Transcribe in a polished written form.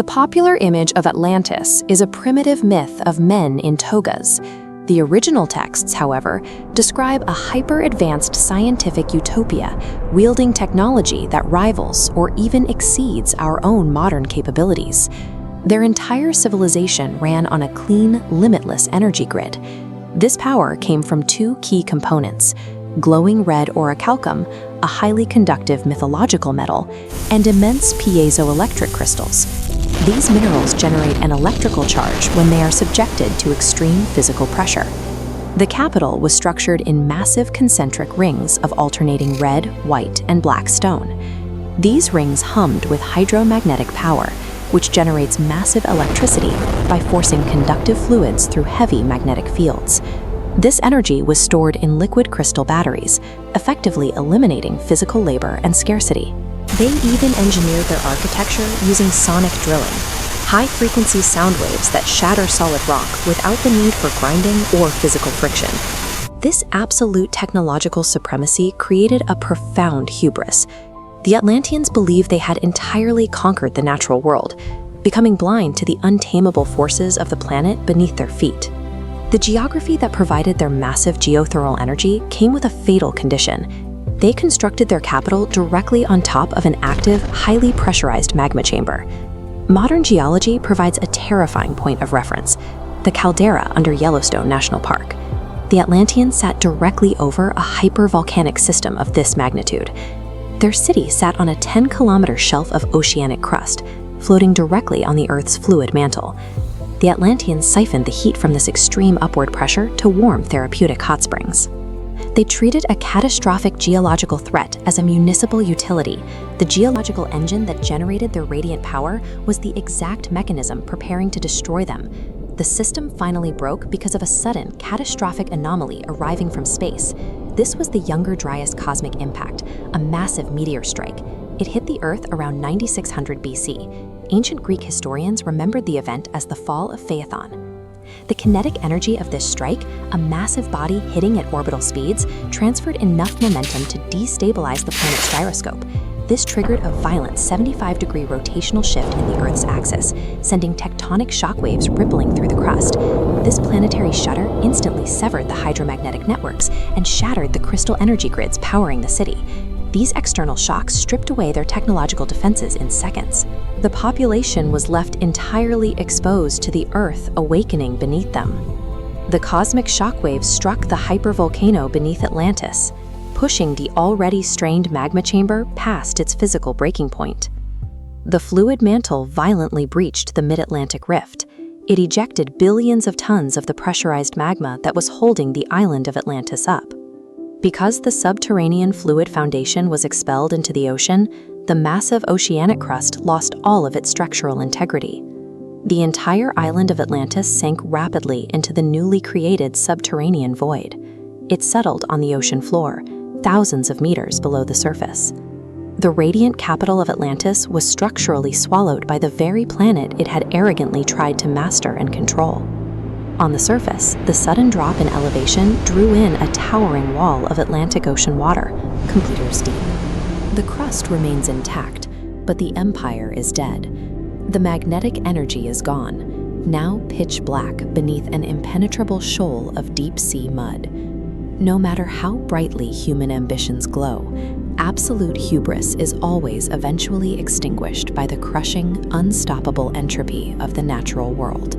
The popular image of Atlantis is a primitive myth of men in togas. The original texts, however, describe a hyper-advanced scientific utopia wielding technology that rivals or even exceeds our own modern capabilities. Their entire civilization ran on a clean, limitless energy grid. This power came from two key components: glowing red orichalcum, a highly conductive mythological metal, and immense piezoelectric crystals. These minerals generate an electrical charge when they are subjected to extreme physical pressure. The capital was structured in massive concentric rings of alternating red, white, and black stone. These rings hummed with hydromagnetic power, which generates massive electricity by forcing conductive fluids through heavy magnetic fields. This energy was stored in liquid crystal batteries, effectively eliminating physical labor and scarcity. They even engineered their architecture using sonic drilling, high-frequency sound waves that shatter solid rock without the need for grinding or physical friction. This absolute technological supremacy created a profound hubris. The Atlanteans believed they had entirely conquered the natural world, becoming blind to the untamable forces of the planet beneath their feet. The geography that provided their massive geothermal energy came with a fatal condition. They constructed their capital directly on top of an active, highly pressurized magma chamber. Modern geology provides a terrifying point of reference: the caldera under Yellowstone National Park. The Atlanteans sat directly over a hyper-volcanic system of this magnitude. Their city sat on a 10-kilometer shelf of oceanic crust, floating directly on the Earth's fluid mantle. The Atlanteans siphoned the heat from this extreme upward pressure to warm therapeutic hot springs. They treated a catastrophic geological threat as a municipal utility. The geological engine that generated their radiant power was the exact mechanism preparing to destroy them. The system finally broke because of a sudden, catastrophic anomaly arriving from space. This was the Younger Dryas cosmic impact, a massive meteor strike. It hit the Earth around 9600 BC. Ancient Greek historians remembered the event as the fall of Phaethon. The kinetic energy of this strike, a massive body hitting at orbital speeds, transferred enough momentum to destabilize the planet's gyroscope. This triggered a violent 75-degree rotational shift in the Earth's axis, sending tectonic shockwaves rippling through the crust. This planetary shudder instantly severed the hydromagnetic networks and shattered the crystal energy grids powering the city. These external shocks stripped away their technological defenses in seconds. The population was left entirely exposed to the Earth awakening beneath them. The cosmic shockwaves struck the hyper-volcano beneath Atlantis, pushing the already strained magma chamber past its physical breaking point. The fluid mantle violently breached the mid-Atlantic rift. It ejected billions of tons of the pressurized magma that was holding the island of Atlantis up. Because the subterranean fluid foundation was expelled into the ocean, the massive oceanic crust lost all of its structural integrity. The entire island of Atlantis sank rapidly into the newly created subterranean void. It settled on the ocean floor, thousands of meters below the surface. The radiant capital of Atlantis was structurally swallowed by the very planet it had arrogantly tried to master and control. On the surface, the sudden drop in elevation drew in a towering wall of Atlantic Ocean water, kilometers deep. The crust remains intact, but the empire is dead. The magnetic energy is gone, now pitch black beneath an impenetrable shoal of deep-sea mud. No matter how brightly human ambitions glow, absolute hubris is always eventually extinguished by the crushing, unstoppable entropy of the natural world.